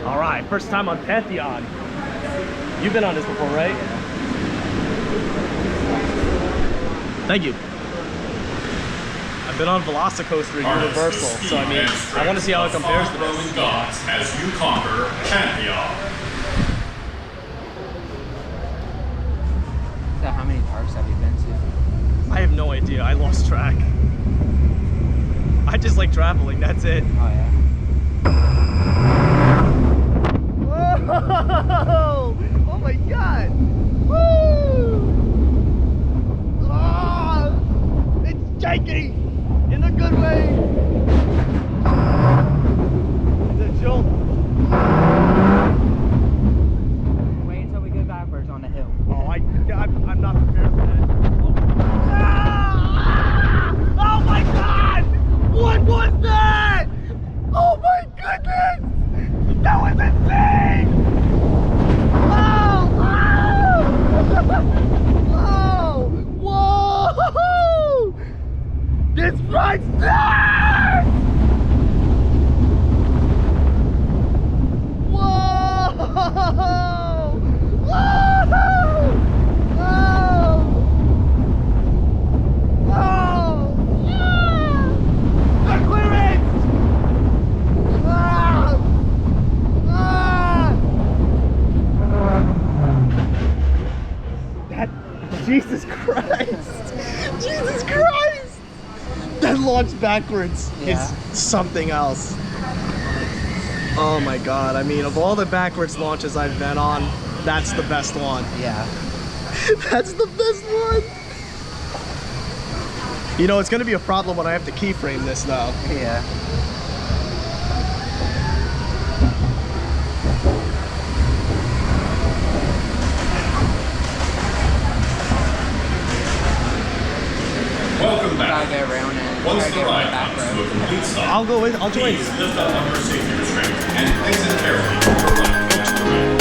All right, first time on Pantheon. You've been on this before, right? Thank you. I've been on Velocicoaster at Universal, so I mean, I want to see how it compares to this. Gods as you conquer Pantheon. So how many parks have you been to? I have no idea. I lost track. I just like traveling. That's it. Oh yeah. Whoa! Oh my God! Woo! Oh, it's shaky in a good way. It's a jolt. Wait until we go backwards on the hill. Oh, I'm not prepared for that. Oh my God! What was that? Oh my goodness! That was insane! Whoa! Whoa! Whoa! This front start! Whoa! Whoa! Jesus Christ! Jesus Christ! That launch backwards is something else. Oh my God, I mean, of all the backwards launches I've been on, that's the best one. Yeah. That's the best one! You know, it's gonna be a problem when I have to keyframe this though. Yeah. Welcome back. Gotta go around and Once try to the get ride around the back comes to road. a complete stop, I'll join you. please lift up under safety restraint and exit carefully to the right.